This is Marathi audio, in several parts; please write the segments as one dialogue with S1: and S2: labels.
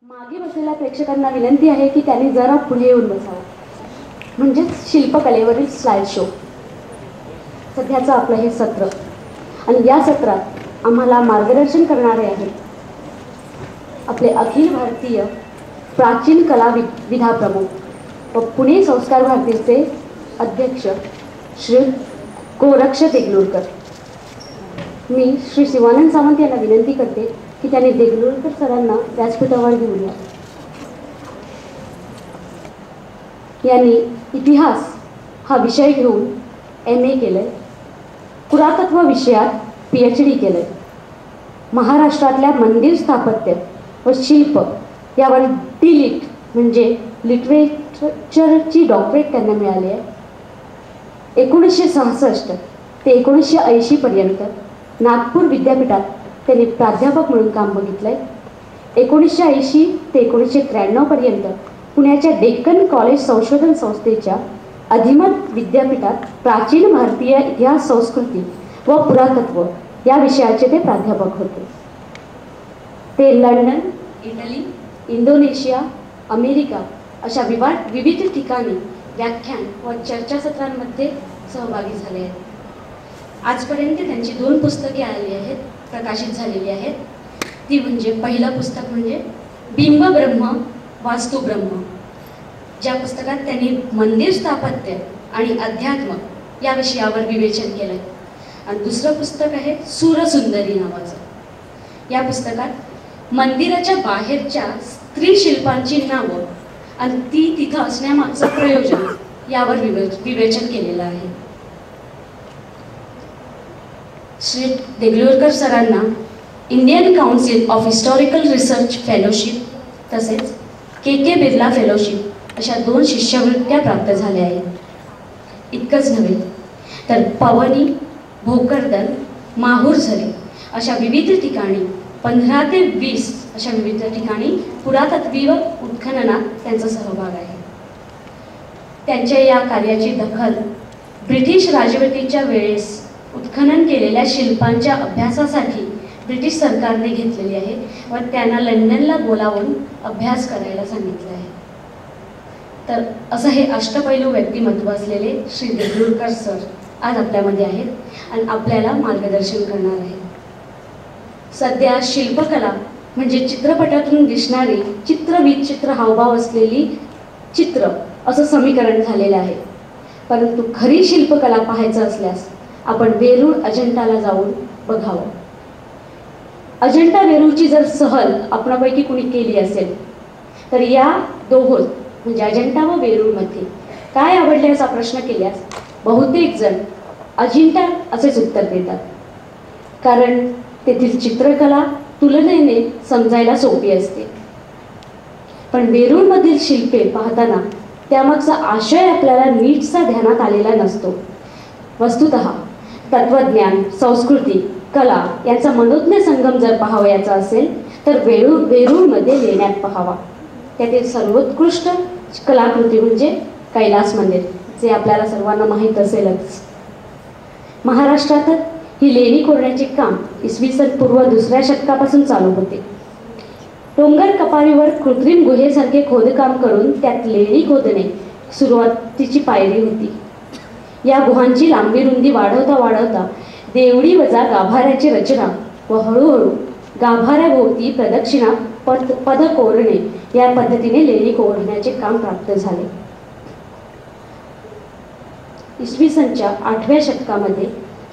S1: मागे बसलेल्या प्रेक्षकांना विनंती आहे की त्यांनी जरा पुढे येऊन बसावं, म्हणजेच शिल्पकलेवरील स्लाइड शो. सध्याचं आपलं हे सत्र आणि या सत्रात आम्हाला मार्गदर्शन करणारे आहेत आपले अखिल भारतीय प्राचीन कला विधा प्रमुख व पुणे संस्कार भारतीचे अध्यक्ष श्री गोरक्ष देगलूरकर. मी श्री शिवानंद सावंत यांना विनंती करते की त्यांनी देगलूरकर सरांना व्यासपीठावर घेऊन या. यांनी इतिहास हा विषय घेऊन MA केलंय, पुरातत्व विषयात PhD केलंय, महाराष्ट्रातल्या मंदिर स्थापत्य व शिल्प यावर DLitt म्हणजे लिटरेचरची डॉक्टरेट त्यांना मिळाली आहे. 1966 ते 1980 पर्यंत नागपूर विद्यापीठात त्यांनी प्राध्यापक म्हणून काम बघितलंय. 1980 ते 1993 पर्यंत पुण्याच्या डेक्कन कॉलेज संशोधन संस्थेच्या अधिमत विद्यापीठात प्राचीन भारतीय इतिहास, संस्कृती व पुरातत्व या विषयाचे ते प्राध्यापक होते. ते लंडन, इटली, इंडोनेशिया, अमेरिका अशा विविध ठिकाणी व्याख्यान व चर्चासत्रांमध्ये सहभागी झाले आहेत. आजपर्यंत त्यांची 2 पुस्तके आलेली आहेत, प्रकाशित झालेली आहेत. ती म्हणजे पहिलं पुस्तक म्हणजे बिंब ब्रह्म वास्तू ब्रह्म, ज्या पुस्तकात त्यांनी मंदिर स्थापत्य आणि अध्यात्म या विषयावर विवेचन केलंय. आणि दुसरं पुस्तक आहे सूरसुंदरी नावाचं. या पुस्तकात मंदिराच्या बाहेरच्या स्त्री शिल्पांची नावं आणि ती तिथं असण्यामागचं प्रयोजन यावर विवेचन केलेलं आहे. श्री देगलूरकर सरांना Indian council of historical research fellowship तसेच KK बिर्ला फेलोशिप अशा 2 शिष्यवृत्त्या प्राप्त झाल्या आहेत. इतकंच नव्हे तर पवनी, भोकरदन, माहूरझरी अशा विविध ठिकाणी 15 ते 20 अशा विविध ठिकाणी पुरातत्वीय उत्खननात त्यांचा सहभाग आहे. त्यांच्या या कार्याची दखल ब्रिटिश राजवटीच्या वेळेस उत्खनन केलेल्या शिल्पांच्या अभ्यासासाठी ब्रिटिश सरकारने घेतलेली आहे व त्यांना लंडनला बोलावून अभ्यास करायला सांगितले आहे. तर असं हे अष्टपैलू व्यक्तिमत्व असलेले श्री देगलूरकर सर आज आपल्यामध्ये आहेत आणि आपल्याला मार्गदर्शन करणार आहेत. सध्या शिल्पकला म्हणजे चित्रपटातून दिसणारी चित्र हावभाव असलेली चित्र असं समीकरण झालेलं आहे. परंतु खरी शिल्पकला पाहायचं असल्यास आपण वेरूळ अजंठाला जाऊन बघावं. अजंठा वेरूळची जर सहल आपणापैकी कुणी केली असेल तर या दोहोत म्हणजे अजंठा व वेरूळमध्ये काय आवडले असा प्रश्न केल्यास बहुतेक जण अजिंठा असेच उत्तर देतात. कारण तेथील चित्रकला तुलनेने समजायला सोपी असते. पण वेरूळमधील शिल्पे पाहताना त्यामागचा आशय आपल्याला नीटसा ध्यानात आलेला नसतो. वस्तुतः तत्वज्ञान, संस्कृती, कला यांचा मनोज्ञ संगम जर पाहावयाचा असेल तर वेरूळमध्ये लेण्यात पाहावा. त्यातील सर्वोत्कृष्ट कलाकृती म्हणजे कैलास मंदिर, जे आपल्याला सर्वांना माहीत असेलच. महाराष्ट्रात ही लेणी कोरण्याचे काम इसवी सन पूर्व 2ऱ्या शतकापासून चालू होते. डोंगर कपारीवर कृत्रिम गुहेसारखे खोदकाम करून त्यात लेणी खोदणे सुरुवातीची पायरी होती. या गुहांची लांबी रुंदी वाढवता देवडी वजा गाभाऱ्याची रचना व हळूहळू गाभाऱ्याभोवती प्रदक्षिणा पद कोरणे या पद्धतीने लेणी कोरण्याचे काम प्राप्त झाले. इसवी सनच्या 8व्या शतकामध्ये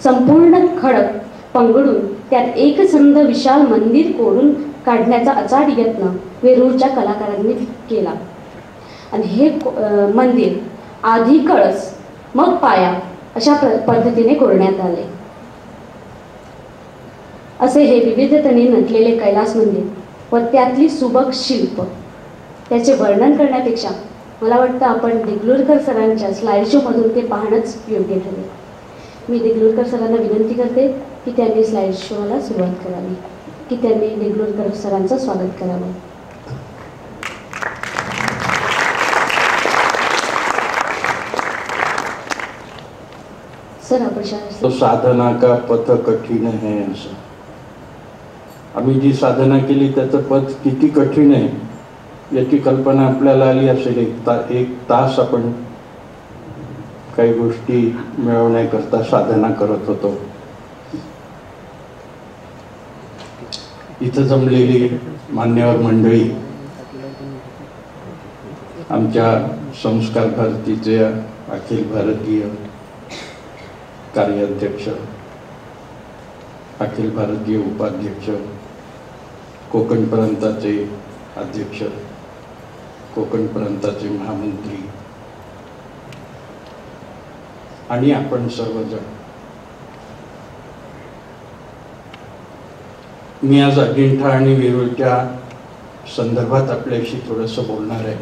S1: संपूर्ण खडक पंगडून त्यात एकसंध विशाल मंदिर कोरून काढण्याचा अचाट यत्न वेरूळच्या कलाकारांनी केला. आणि हे मंदिर आधी कळस मग पाया अशा पद्धतीने कोरण्यात आले. असे हे विविधतेने नटलेले कैलास मंदिर व त्यातली सुबक शिल्प त्याचे वर्णन करण्यापेक्षा मला वाटतं आपण देगलूरकर सरांच्या स्लाइड शोमधून ते पाहणंच योग्य ठरेल. मी देगलूरकर सरांना विनंती करते की त्यांनी स्लाइड शोला सुरुवात करावी, की त्यांनी देगलूरकर सरांचं स्वागत करावं. सर आपण
S2: साधना का पथ कठीण है असं आम्ही जी साधना केली त्याचं पद किती कठीण आहे याची कल्पना आपल्याला आली असेल. एक तास आपण काही गोष्टी मिळवण्याकरता साधना करत होतो. इथं जमलेली मान्यवर मंडळी, आमच्या संस्कार भारतीचे अखिल भारतीय कार्याध्यक्ष, अखिल भारतीय उपाध्यक्ष, कोकण प्रांताचे अध्यक्ष, कोकण प्रांताचे महामंत्री आणि आपण सर्वजण, मी आज अजिंठा आणि वेरूळच्या संदर्भात आपल्याशी थोडंसं बोलणार आहे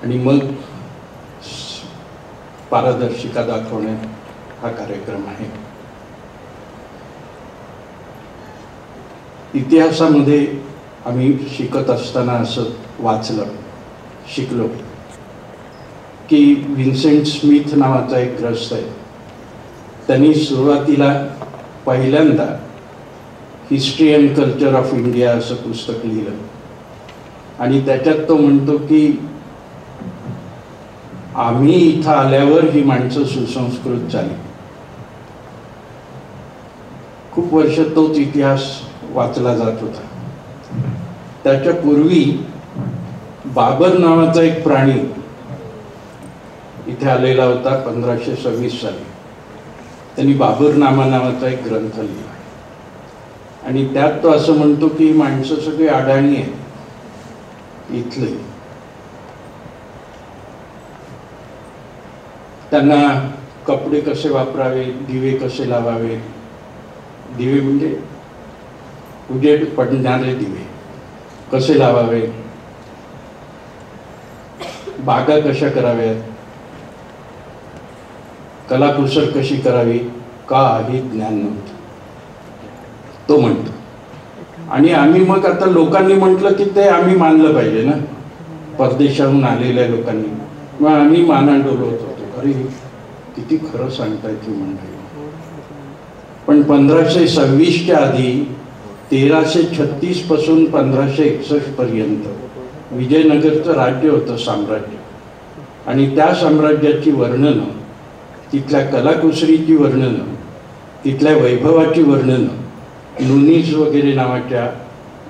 S2: आणि मग पारदर्शिका दाखवण्यात हा कार्यक्रम आहे. इतिहासामध्ये आम्ही शिकत असताना असं वाचलं, शिकलो की विन्सेंट स्मिथ नावाचा एक ग्रस्त आहे. त्यांनी सुरुवातीला पहिल्यांदा history and culture of India असं पुस्तक लिहिलं आणि त्याच्यात तो म्हणतो की आम्ही इथं आल्यावर ही माणसं सुसंस्कृत झाली. खूप वर्ष तोच इतिहास वाचला जात होता. त्याच्या पूर्वी बाबर नावाचा एक प्राणी इथे आलेला होता 1526 साली. त्यांनी बाबरनामा नावाचा एक ग्रंथ लिहिला आणि त्यात तो असं म्हणतो की माणसं सगळी अडाणी आहेत इथले, त्यांना कपडे कसे वापरावे, दिवे कसे लावावे, दिवे म्हणजे उजेड पडणारे दिवे कसे लावावे, बागा कशा कराव्यात, कलाकुसर कशी करावी, काही ज्ञान नव्हतं तो म्हणतो. आणि आम्ही मग आता लोकांनी म्हटलं की ते आम्ही मानलं पाहिजे ना, परदेशाहून आलेल्या लोकांनी, मग आम्ही माना डोलवत होतो, अरे किती खरं सांगताय ती मंडळी. पण 1526च्या आधी 1336 पासून 1561 पर्यंत विजयनगरचं राज्य होतं, साम्राज्य. आणि त्या साम्राज्याची वर्णनं, तिथल्या कलाकुसरीची वर्णनं, तिथल्या वैभवाची वर्णनं लुनीज वगैरे नावाच्या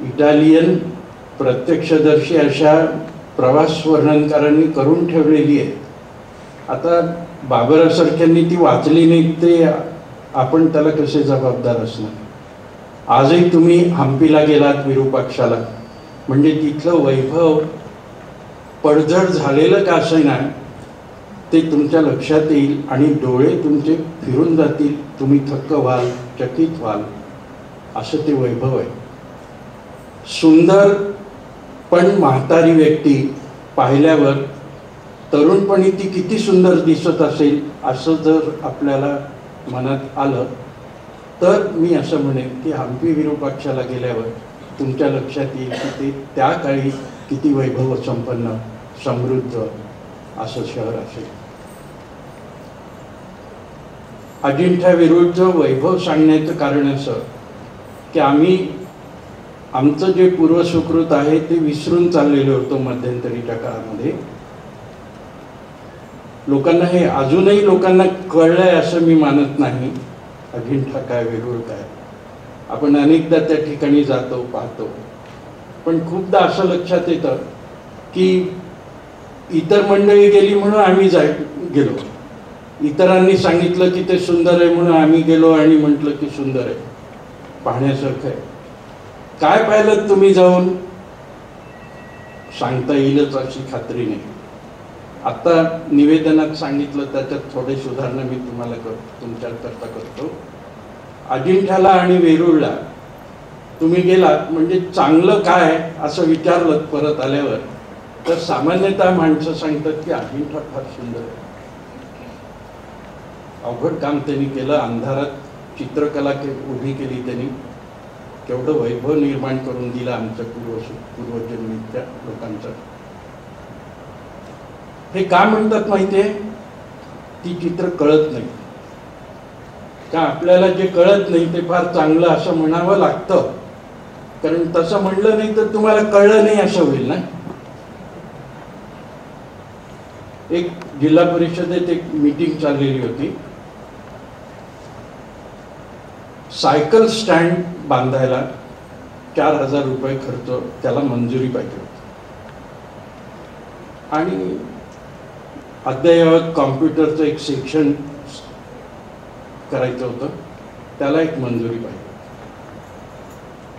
S2: इटालियन प्रत्यक्षदर्शी अशा प्रवास वर्णनकारांनी करून ठेवलेली आहे. आता बाबरासारख्यांनी ती वाचली नाही ते आपण त्याला कसे जबाबदार असणार. आजही तुम्ही हम्पीला गेलात, विरूपाक्षाला, म्हणजे तिथलं वैभव पडझड झालेलं का असेना ते तुमच्या लक्षात येईल आणि डोळे तुमचे फिरून जातील, तुम्ही थक्क व्हाल, चकित व्हाल, असं ते वैभव आहे. सुंदर पण म्हातारी व्यक्ती पाहिल्यावर तरुणपणी ती किती सुंदर दिसत असेल असं जर आपल्याला मनात आलं तर मी असं म्हणेन की हम्पी विरूपाक्षाला गेल्यावर तुमच्या लक्षात येईल की ते त्या काळी किती वैभव संपन्न समृद्ध असं शहर असेल. अजिंठा वेरूळचं वैभव सांगण्याचं कारण असं की आम्ही आमचं जे पूर्वसुकृत आहे ते विसरून चाललेलो होतो मध्यंतरीच्या काळामध्ये. लोकांना हे अजूनही लोकांना कळलंय असं मी मानत नाही. अजिंठा काय, वेरूळ काय, आपण अनेकदा त्या ठिकाणी जातो, पाहतो, पण खूपदा असं लक्षात येतं की इतर मंडळी गेली म्हणून आम्ही गेलो, इतरांनी सांगितलं की ते सुंदर आहे म्हणून आम्ही गेलो आणि म्हटलं की सुंदर आहे, पाहण्यासारखं आहे. काय पाहिलं तुम्ही जाऊन सांगता येईलच अशी खात्री नाही. आता निवेदनात सांगितलं त्याच्यात थोडे सुधारणा मी तुम्हाला तुमच्याकरता करतो. अजिंठ्याला आणि वेरूळला तुम्ही गेलात म्हणजे चांगलं काय असं विचारलं परत आल्यावर तर सामान्यतः माणसं सांगतात की अजिंठा फार सुंदर आहे. अवघड काम त्यांनी केलं, अंधारात चित्रकला उभी केली त्यांनी, केवढं वैभव निर्माण करून दिलं आमच्या पूर्वजन्मीच्या लोकांचं. हे का म्हणतात माहितीये, ती चित्र कळत नाही का. आपल्याला जे कळत नाही ते फार चांगलं असं म्हणावं लागतं, कारण तसं म्हणलं नाही तर तुम्हाला कळलं नाही असं होईल ना. एक जिल्हा परिषदेत एक मीटिंग चाललेली होती. सायकल स्टँड बांधायला 4,000 रुपये खर्च, त्याला मंजुरी पाहिजे होती. आणि अद्ययावत कॉम्प्युटरचं एक सेक्शन करायचं होतं, त्याला एक मंजुरी पाहिजे.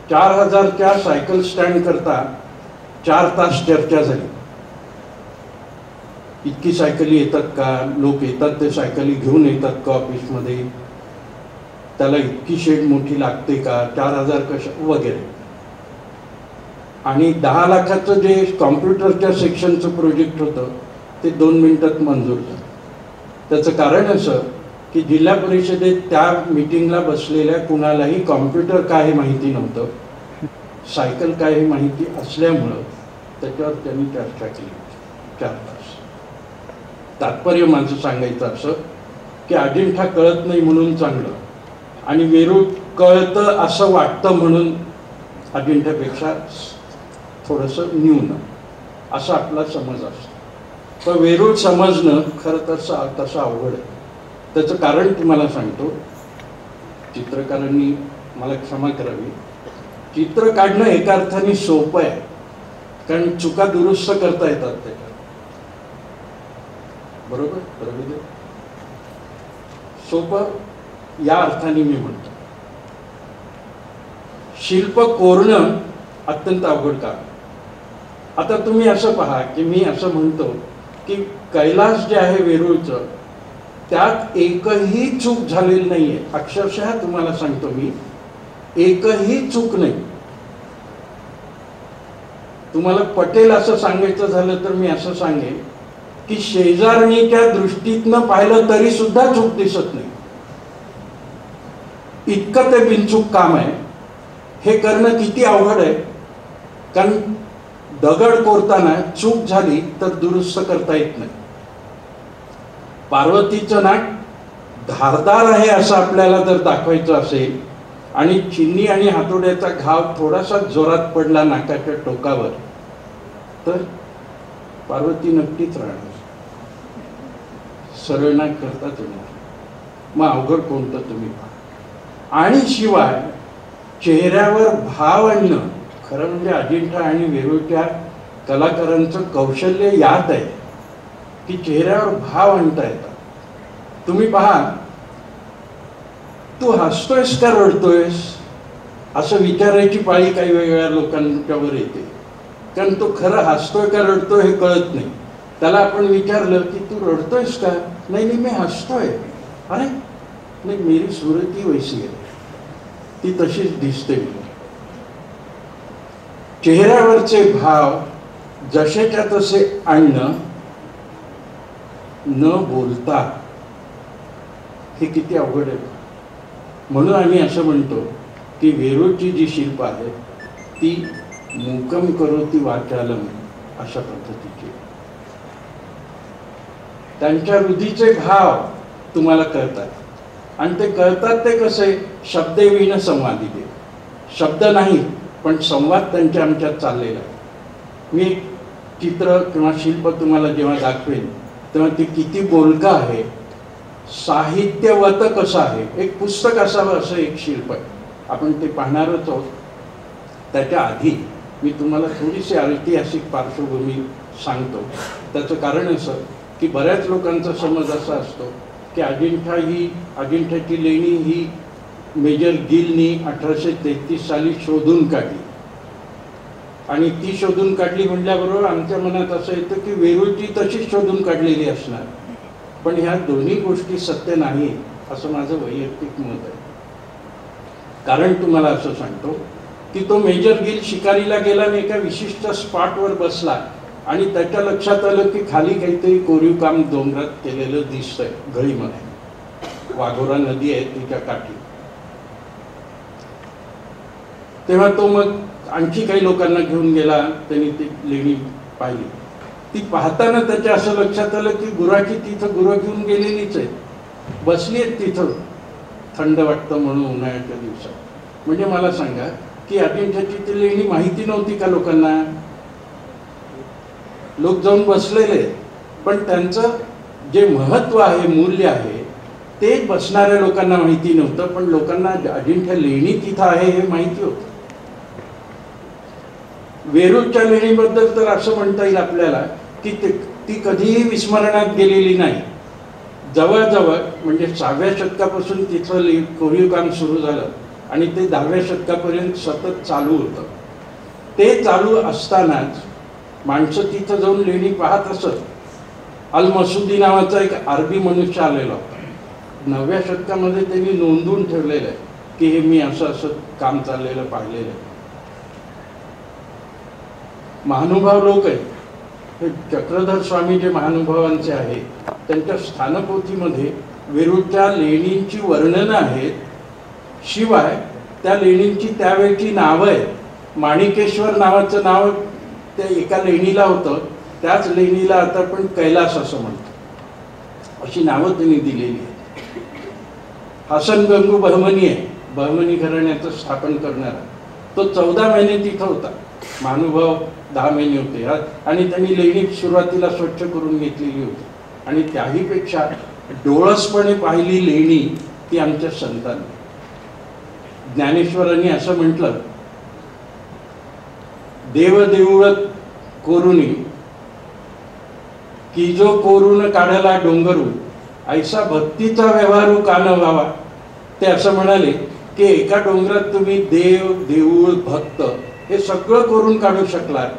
S2: 4,000च्या सायकल स्टँड करता 4 तास चर्चा झाली. इतकी सायकली येतात का, लोक येतात ते सायकली घेऊन येतात का ऑफिसमध्ये, त्याला इतकी शेड मोठी लागते का, 4,000 कशा वगैरे. आणि 10 लाखाचं जे कॉम्प्युटरच्या सेक्शनचं प्रोजेक्ट होतं ते 2 मिनिटात मंजूर झालं. त्याचं कारण असं की जिल्हा परिषदेत त्या मीटिंगला बसलेल्या कुणालाही कॉम्प्युटर काय हे माहिती नव्हतं, सायकल काय हे माहिती असल्यामुळं त्याच्यावर त्यांनी चर्चा केली 4 तास. तात्पर्य माझं सांगायचं असं की अजिंठा कळत नाही म्हणून चांगलं, आणि वेरूळ कळतं असं वाटतं म्हणून अजिंठ्यापेक्षा थोडंसं न्यून, असा आपला समज असतो. पण वेरूळ समजणं खरं तसं अवघड आहे. त्याचं कारण तुम्हाला सांगतो. चित्रकारांनी मला क्षमा करावी, चित्र काढणं एका अर्थाने सोपं आहे, कारण चुका दुरुस्त करता येतात त्याच्यात. बरोबर रवींद्र? सोपं या अर्थाने मी म्हणतो. शिल्प कोरणं अत्यंत अवघड काम. आता तुम्ही असं पहा की मी असं म्हणतो की कैलास जे आहे वेरूळचं, त्यात एकही चूक झालेली नाहीये. अक्षरशः तुम्हाला सांगतो मी, एकही चूक नाही. तुम्हाला पटेल असं सांगायचं झालं तर मी असं सांगेन की शेजारणीच्या दृष्टीतनं पाहिलं तरी सुद्धा चूक दिसत नाही. इतकं ते बिनचूक काम आहे. हे करणं किती अवघड आहे, कारण दगड कोरताना चूक झाली तर दुरुस्त करता येत नाही. पार्वतीचं नाक धारदार आहे असं आपल्याला जर दाखवायचं असेल आणि चिन्नी आणि हातोड्याचा घाव थोडासा जोरात पडला नाकाच्या टोकावर, तर पार्वती नक्कीच राहणार, सरळ नाक करताच येणार. मग अवघड कोणतं तुम्ही पहा. आणि शिवाय चेहऱ्यावर भाव आणणं, खरं म्हणजे अजिंठा आणि वेरूळच्या कलाकारांचं कौशल्य यात आहे की चेहऱ्यावर भाव आणता येतात. तुम्ही पहा, तू हसतोयस का रडतोयस असं विचारायची पाळी काही वेगवेगळ्या लोकांच्यावर येते, कारण तो खरं हसतोय का रडतोय हे कळत नाही. त्याला आपण विचारलं की तू रडतोयस का, नाही नाही मी हसतोय. अरे नाही, मेरी सूरत ही वैसी आहे, ती तशीच दिसते. चेहऱ्यावरचे भाव जसेच्या तसे आणणं न बोलता हे किती अवघड आहे. म्हणून आम्ही असं म्हणतो की वेरूळची जी शिल्प आहे ती मूकम करोति वाचालम अशा पद्धतीची. त्यांच्या हृदीचे भाव तुम्हाला कळतात, आणि ते कळतात ते कसे, शब्देविण संवादिते. शब्द नाही पण संवाद त्यांच्या आमच्यात चाललेला आहे. मी चित्र किंवा शिल्प तुम्हाला जेव्हा दाखवेन तेव्हा ते किती बोलकं आहे, साहित्यवत कसं आहे, एक पुस्तक असावं असं एक शिल्प आहे. आपण ते पाहणारच आहोत. त्याच्या आधी मी तुम्हाला थोडीशी ऐतिहासिक पार्श्वभूमी सांगतो. त्याचं कारण असं की बऱ्याच लोकांचा समज असा असतो की अजिंठ्याची लेणी ही मेजर गिलनी 1833 साली शोधून काढली, आणि ती शोधून काढली म्हटल्याबरोबर आमच्या मनात असं येतं की वेरूळची तशीच शोधून काढलेली असणार. पण ह्या दोन्ही गोष्टी सत्य नाही असं माझं वैयक्तिक मत आहे. कारण तुम्हाला असं सांगतो की तो मेजर गिल शिकारीला गेला आणि एका विशिष्ट स्पॉटवर बसला आणि त्याच्या लक्षात आलं की खाली काहीतरी कोरीव काम डोंगरात केलेलं दिसतंय, गळीमध्ये वाघोरा नदी आहे तिच्या काठी. तेव्हा तो मग आणखी काही लोकांना घेऊन गेला, त्यांनी ती लेणी पाहिली. ती पाहताना त्याच्या असं लक्षात आलं की गुराखी तिथं गुरं घेऊन गेलेलीच आहेत, बसली आहेत तिथं, थंड वाटतं म्हणून उन्हाळ्याच्या दिवसात. म्हणजे मला सांगा की अजिंठ्याची ती लेणी माहिती नव्हती का लोकांना? लोक जाऊन बसलेले, पण त्यांचं जे महत्व आहे, मूल्य आहे, ते बसणाऱ्या लोकांना माहिती नव्हतं, पण लोकांना अजिंठ्या लेणी तिथं आहे हे माहिती होतं. वेरूळच्या लेणीबद्दल तर असं म्हणता येईल आपल्याला की ती कधीही विस्मरणात गेलेली नाही. जवळजवळ म्हणजे 6व्या शतकापासून तिथं कोरीव काम सुरू झालं आणि ते 10व्या शतकापर्यंत सतत चालू होतं. ते चालू असतानाच माणसं तिथं जाऊन लेणी पाहत असत. अल मसुदी नावाचा एक अरबी मनुष्य आलेला होता. 9व्या शतकामध्ये त्यांनी नोंदवून ठेवलेलं आहे की हे मी असं असं काम चाललेलं पाहिलेलं आहे. महानुभाव लोक आहेत. हे चक्रधर स्वामी जे महानुभावांचे आहेत, त्यांच्या स्थानपोथीमध्ये वेरूळच्या लेणींची वर्णनं आहेत. शिवाय त्या लेणींची त्यावेळची नावं आहेत. माणिकेश्वर नावाचं नाव त्या एका लेणीला होतं. त्याच लेणीला आता आपण कैलास असं म्हणतो. अशी नावं त्यांनी दिलेली आहेत. हसन गंगू बहमनी आहे, बहमनी घराण्याचं स्थापन करणारा. तो 14 महिने तिथं होता. महानुभाव 10 महिने होते. आणि त्यांनी लेणी सुरुवातीला स्वच्छ करून घेतलेली होती. आणि त्याहीपेक्षा डोळसपणे पाहिली लेणी ती आमच्या संतांनी. ज्ञानेश्वरांनी असं म्हटलं, देव देऊळ कोरुनी की जो कोरून काढला डोंगरू, ऐसा भक्तीचा व्यवहारू कान व्हावा. ते असं म्हणाले की एका डोंगरात तुम्ही देव, देऊळ, भक्त हे सगळं करून काढू शकलात,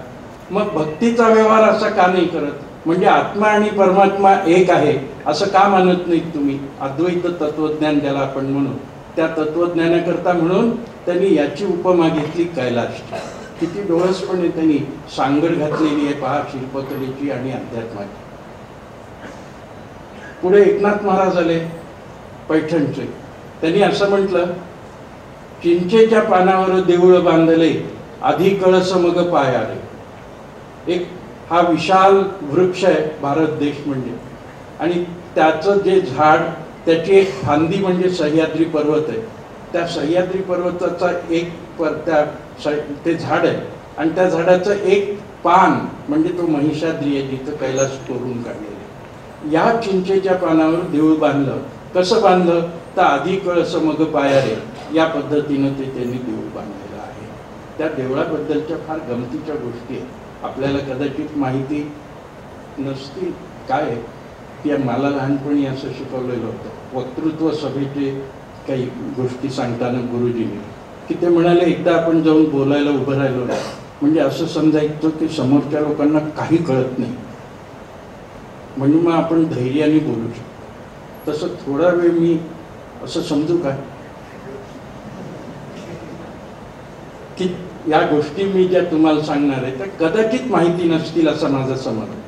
S2: मग भक्तीचा व्यवहार असा का नाही करत? म्हणजे आत्मा आणि परमात्मा एक आहे असं का मानत नाहीत तुम्ही? अद्वैत तत्वज्ञान ज्याला आपण म्हणू, त्या तत्वज्ञानाकरता म्हणून त्यांनी याची उपमा घेतली कैलास. किती डोळसपणे त्यांनी सांगड घातलेली आहे पहा शिल्पकलेची आणि अध्यात्माची. पुढे एकनाथ महाराज आले पैठणचे. त्यांनी असं म्हटलं, चिंचेच्या पानावर देऊळ बांधले, आधी कळस मग पायारे. एक हा विशाल वृक्ष आहे भारत देश म्हणजे, आणि त्याचं जे झाड, त्याची एक फांदी म्हणजे सह्याद्री पर्वत आहे. त्या सह्याद्री पर्वताचा एक ते झाड आहे, आणि त्या झाडाचं एक पान म्हणजे तो महिषाद्री आहे जिथं कैलास कोरून काढलेले. या चिंचेच्या पानावर देऊळ बांधलं. कसं बांधलं तर आधी कळस मग पायारे, या पद्धतीनं ते त्यांनी देऊळ बांधलेलं आहे. त्या देवळाबद्दलच्या फार गमतीच्या गोष्टी आहेत. आपल्याला कदाचित माहिती नसतील काय की मला लहानपणी असं शिकवलेलं होतं. वक्तृत्व सभेचे काही गोष्टी सांगताना गुरुजींनी की ते म्हणाले, एकदा आपण जाऊन बोलायला उभं राहिलो ना, म्हणजे असं समजायचं की समोरच्या लोकांना काही कळत नाही, म्हणून मग आपण धैर्याने बोलू शकतो. तसं थोडा वेळ मी असं समजू का की या गोष्टी मी ज्या तुम्हाला सांगणार आहे त्या कदाचित माहिती नसतील असा माझा समज आहे,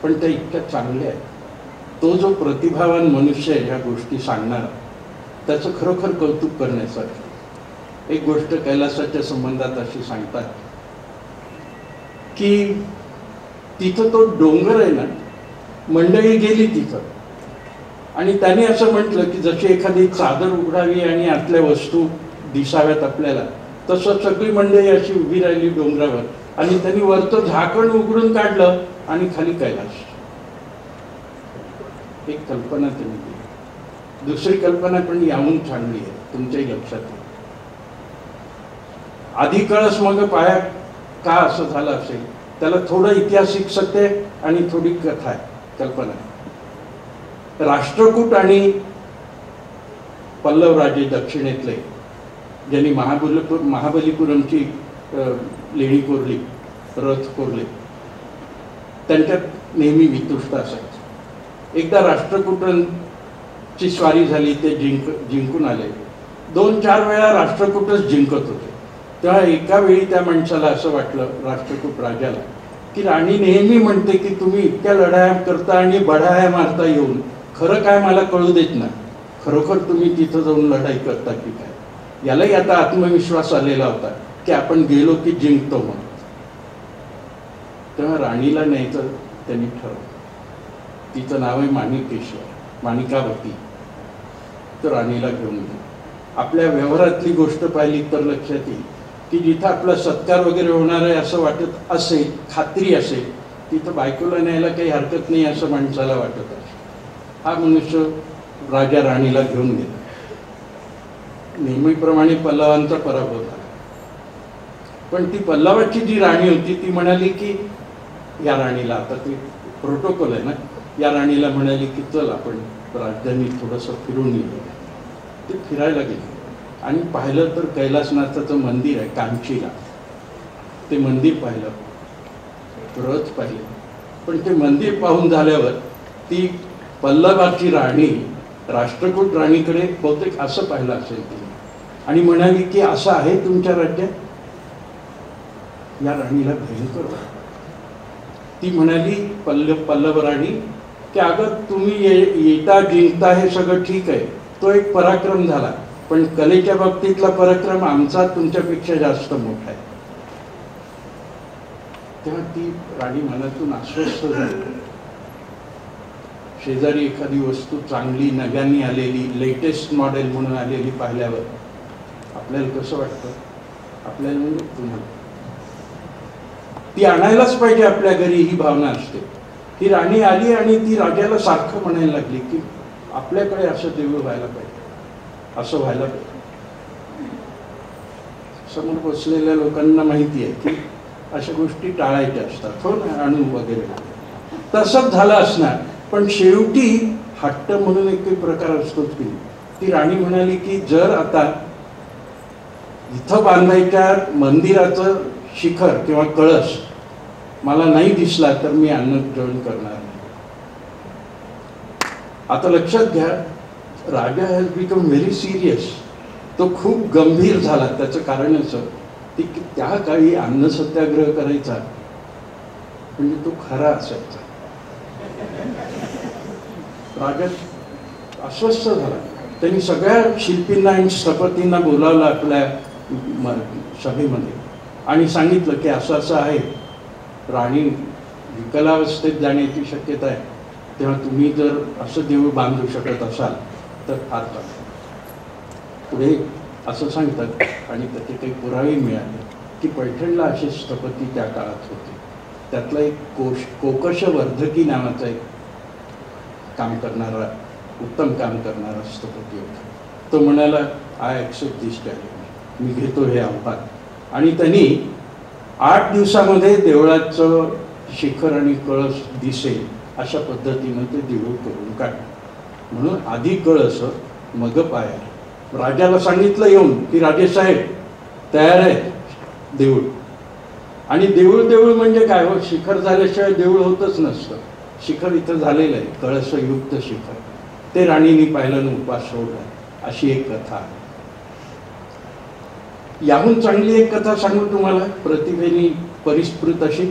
S2: पण त्या इतक्या चांगल्या आहेत. तो जो प्रतिभावान मनुष्य आहे ह्या गोष्टी सांगणारा, त्याचं खरोखर कौतुक करण्यासारखं. एक गोष्ट कैलासाच्या संबंधात अशी सांगतात की तिथं तो डोंगर आहे ना, मंडळी गेली तिथं आणि त्याने असं म्हटलं की जशी एखादी चादर उघडावी आणि आतल्या वस्तू दिसाव्यात आपल्याला, तसं सगळी मंडळी अशी उभी राहिली डोंगरावर, आणि त्यांनी वरचं झाकण उघडून काढलं आणि खाली कैलास. एक कल्पना त्यांनी दिली. दुसरी कल्पना पण याहून चांगली आहे, तुमच्याही लक्षात येईल. आधी कळस मग पाया का असं झालं असेल, त्याला थोडं ऐतिहासिक सत्य आणि थोडी कथा आहे, कल्पना. राष्ट्रकूट आणि पल्लव राजे दक्षिणेतले ज्यांनी महाबलीपुरमची लेणी कोरली, रथ कोरले, त्यांच्यात नेहमी वितुष्ट असायचं. एकदा राष्ट्रकूटांची स्वारी झाली, ते जिंकून आले. 2-4 वेळा राष्ट्रकूटच जिंकत होते. तेव्हा एका वेळी त्या माणसाला असं वाटलं, राष्ट्रकूट राजाला, की राणी नेहमी म्हणते की तुम्ही इतक्या लढाया करता आणि बढाया मारता येऊन खरं काय मला कळू देत ना, खरोखर तुम्ही तिथं जाऊन लढाई करता की काय. यालाही आता आत्मविश्वास आलेला होता की आपण गेलो की जिंकतो म्हणून. तेव्हा राणीला न्यायचं त्यांनी ठरवलं. तिचं नाव आहे माणिकेश्वर, माणिकावती. तर राणीला घेऊन गेलो. आपल्या व्यवहारातली गोष्ट पाहिली तर लक्षात येईल की जिथं आपला सत्कार वगैरे होणार आहे असं वाटत असेल, खात्री असेल, तिथं बायकोला न्यायला काही हरकत नाही असं माणसाला वाटत असेल. हा मनुष्य राजा राणीला घेऊन गेला. नेहमीप्रमाणे पल्लवांचा पराभव झाला. पण ती पल्लवाची जी राणी होती ती म्हणाली की या राणीला, आता ती प्रोटोकॉल आहे ना, या राणीला म्हणाली की चल आपण राजधानीत थोडंसं फिरून येऊ. ते फिरायला गेले आणि पाहिलं तर कैलासनाथाचं मंदिर आहे कांचीला. ते मंदिर पाहिलं, रथ पाहिले. पण ते मंदिर पाहून झाल्यावर ती पल्लवाची राणी राष्ट्रकूट राणीकडे बहुतेक असं पाहिलं असेल तिने आणि म्हणाली की असं आहे तुमच्या राज्यात. या राणीला भयंकर वाटलं. ती म्हणाली पल्लव राणी की अगं तुम्ही येता जिंकता हे सगळं ठीक आहे, तो एक पराक्रम झाला, पण कलेच्या बाबतीतला पराक्रम आमचा तुमच्यापेक्षा जास्त मोठा आहे. तेव्हा ती राणी मनातून अस्वस्थ झाली. शेजारी एखादी वस्तू चांगली नव्याने आलेली, लेटेस्ट मॉडेल म्हणून आलेली पाहिल्यावर आपल्याला कसं वाटतं? आपल्याला म्हणजे तुम्हाला ती आणायलाच पाहिजे आपल्या घरी, ही भावना असते. ती राणी आली आणि ती राजाला सारखं म्हणायला लागली की आपल्याकडे असं देऊळ व्हायला पाहिजे, असं व्हायला पाहिजे. समोर बसलेल्या लोकांना माहिती आहे की अशा गोष्टी टाळायच्या असतात, हो ना, अणू वगैरे. तसंच झालं असणार. पण शेवटी हट्ट म्हणून एक प्रकार असतोच की. ती राणी म्हणाली की जर आता इथं बांधायच्या मंदिराचं शिखर किंवा कळस मला नाही दिसला तर मी अन्न ग्रहण करणार नाही. आता लक्षात घ्या, राजा हॅज बिकम व्हेरी सिरियस. तो खूप गंभीर झाला. त्याचं कारण असं की त्या काळी अन्न सत्याग्रह करायचा म्हणजे तो खरा असायचा. राजा अस्वस्थ झाला. त्यांनी सगळ्या शिल्पींना आणि स्थपतींना बोलावलं आपल्या सभेमध्ये आणि सांगितलं की असं असं आहे, राणी विकलावस्थेत जाण्याची शक्यता आहे, तेव्हा तुम्ही जर असं देऊळ बांधू शकत असाल तर फार चांगलं. पुढे असं सांगतात आणि त्याचे काही पुरावे मिळाले की पैठणला असे स्थपती त्या काळात होते. त्यातला एक कोकशवर्धकी नावाचा एक काम करणारा, उत्तम काम करणारा स्थपती होता. तो म्हणाला आय ॲक्सेप्ट दिस चॅलेंज, मी घेतो हे आव्हान. आणि त्यांनी 8 दिवसामध्ये देवळाचं शिखर आणि कळस दिसेल अशा पद्धतीनं ते देऊळ करून काढलं. म्हणून आधी कळस मग पाया. राजाला सांगितलं येऊन की राजेसाहेब तयार आहे देऊळ. आणि देऊळ म्हणजे काय हो, शिखर झाल्याशिवाय देऊळ होतच नसतं. शिखर इथं झालेलं आहे, कळसयुक्त शिखर. ते राणीने पाहिलं आणि उपास सोडला, अशी एक कथा आहे. याहून चांगली एक कथा सांगू तुम्हाला, प्रतिभेने परिस्फुट अशी.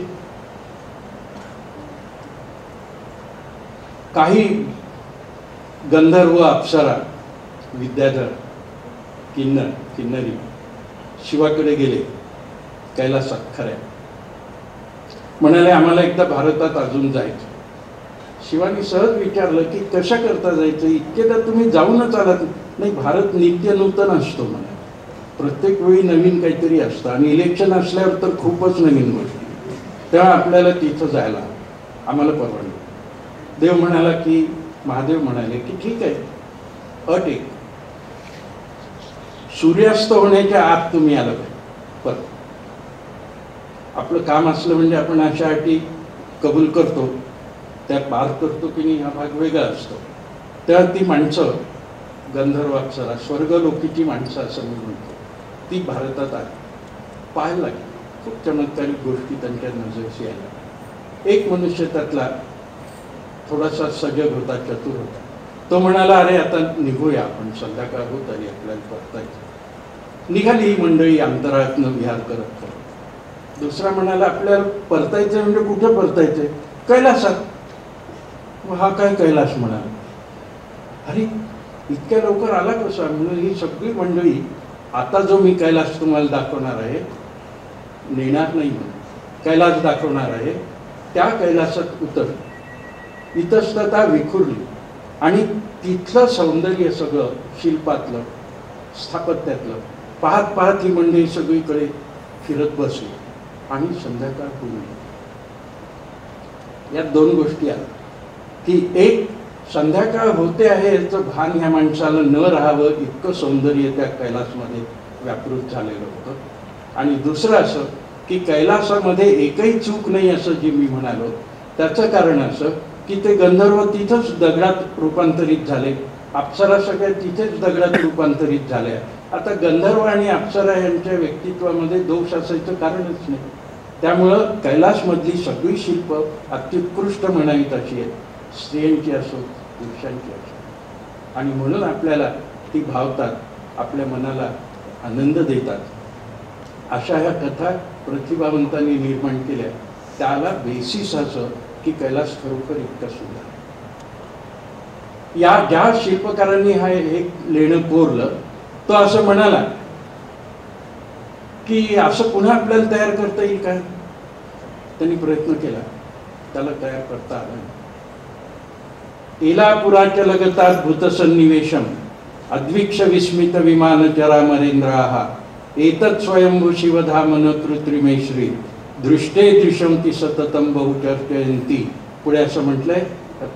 S2: काही गंधर्व, अप्सरा, विद्याधर, किन्नरी शिवाकडे गेले कैलासात. खऱ्या म्हणाले आम्हाला एकदा भारतात अजून जायचं. शिवानी सहज विचारलं की कशा करता जायचं, इतके तर तुम्ही जाऊनच आलात. नाही, भारत नित्य नूतन असतो म्हणा, प्रत्येक वेळी नवीन काहीतरी असतं आणि इलेक्शन असल्यावर तर खूपच नवीन गोष्टी. तेव्हा आपल्याला तिथं जायला आम्हाला परवानगी. देव म्हणाला की, महादेव म्हणाले की ठीक आहे, अट एक, सूर्यास्त होण्याच्या आत तुम्ही आला पाहिजे. परत आपलं काम असलं म्हणजे आपण अशा अटी कबूल करतो, त्यात पार करतो की नाही हा भाग वेगळा असतो. तेव्हा ती माणसं, गंधर्व, अप्सरा, स्वर्गलोकीची माणसं असं मी म्हणतो, ती भारतात आली. पाहायला लागली. खूप चमत्कारिक गोष्टी त्यांच्या नजरेस यायला. एक मनुष्य त्यातला थोडासा सजग होता, चतुर होता. तो म्हणाला अरे आता निघूया आपण, संध्याकाळ होत आली, आपल्याला परतायचं. निघाली ही मंडळी अंतराळातनं विहार करत. दुसरा म्हणाला आपल्याला परतायचं म्हणजे कुठं परतायचंय? कैलासात. हा काय कैलास म्हणाला. अरे इतक्या लवकर आला कसा? म्हणून ही सगळी मंडळी, आता जो मी कैलास तुम्हाला दाखवणार आहे, नेणार नाही म्हणून, कैलास दाखवणार आहे, त्या कैलासात उतर. इतस्तता विखुरली आणि तिथलं सौंदर्य सगळं शिल्पातलं, स्थापत्यातलं पाहत पाहत ही मंडळी सगळीकडे फिरत बसले आणि संध्याकाळ होईल. या दोन गोष्टी आल्या की एक, संध्याकाळ होते आहे याचं भान ह्या माणसाला न राहावं इतकं सौंदर्य त्या कैलासमध्ये व्यापृत झालेलं होतं. आणि दुसरं असं की कैलासामध्ये एकही चूक नाही असं जे मी म्हणालो, त्याचं कारण असं की ते गंधर्व तिथंच दगडात रूपांतरित झाले, अप्सरा सगळ्या तिथेच दगडात रूपांतरित झाल्या. आता गंधर्व आणि अप्सरा यांच्या व्यक्तित्वामध्ये दोष असायचं कारणच नाही. त्यामुळं कैलासमधली सगळी शिल्प अत्युत्कृष्ट म्हणावीत अशी आहेत, स्त्रियांची असो पुरुषांची असो. आणि म्हणून आपल्याला ती भावतात, आपल्या मनाला आनंद देतात. अशा ह्या कथा प्रतिभावंतांनी निर्माण केल्या. त्याला बेसिस असं की कैलास खरोखर इतका सुंदर. या ज्या शिल्पकारांनी हा एक लेणं कोरलं तो असं म्हणाला की असं पुन्हा आपल्याला तयार करता येईल काय. त्यांनी प्रयत्न केला, त्याला तयार करता आलं. एलापुराच्या लगतात भूतसन्निवेशम अद्वीक्ष विस्मित विमान चरामरेंद्राः एतत् स्वयंभू शिवधाम न कृत्रिमे श्री दृष्टे दृश्यंती सततम बहुचर्चयंती. पुढे असं म्हटलंय,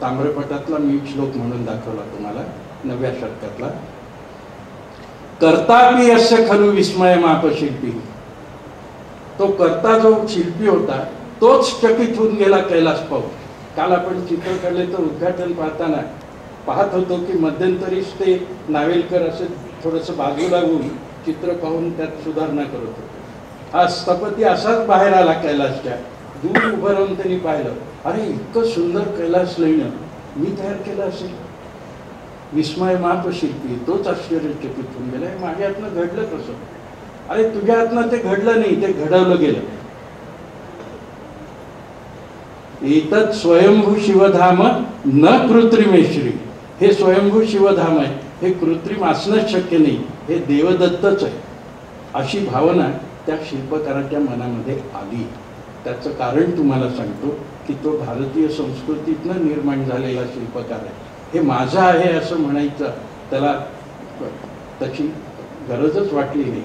S2: ताम्रपटातला मी श्लोक म्हणून दाखवला तुम्हाला, 9व्या शतकातला. कर्तापि यस्य खलु विस्मयमाप शिल्पी. तो कर्ता जो शिल्पी होता तोच चकित होऊन गेला कैलास पाहून. काल आपण चित्रकलेचं उद्घाटन पाहताना पाहत होतो की मध्यंतरीच ते नावेलकर असे थोडंसं बाजूला होऊन चित्र पाहून त्यात सुधारणा करत होते. हा स्थपती असाच बाहेर आला कैलासच्या, दूर उभं राहून त्यांनी पाहिलं, अरे इतकं सुंदर कैलास लेणं मी तयार केलं असेल. विस्मय माप शिल्पी, तोच आश्चर्यचकित होऊन गेला, माझ्या हातनं घडलं कसं. अरे तुझ्या हातनं ते घडलं नाही, ते घडवलं गेलं. एतत् स्वयंभू शिवधाम न कृत्रिमेश्री. हे स्वयंभू शिवधाम आहे, हे कृत्रिम असणंच शक्य नाही, हे देवदत्तच आहे. अशी भावना त्या शिल्पकाराच्या मनामध्ये आली. त्याचं कारण तुम्हाला सांगतो की तो भारतीय संस्कृतीतनं निर्माण झालेला शिल्पकार आहे. हे माझं आहे असं म्हणायचं त्याला त्याची गरजच वाटली नाही.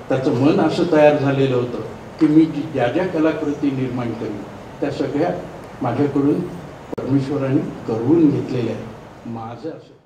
S2: त्याचं मन असं तयार झालेलं होतं की मी ज्या ज्या कलाकृती निर्माण करीन त्या सगळ्या माझ्याकडून परमेश्वराने करवून घेतलेल्या आहेत. माझं असं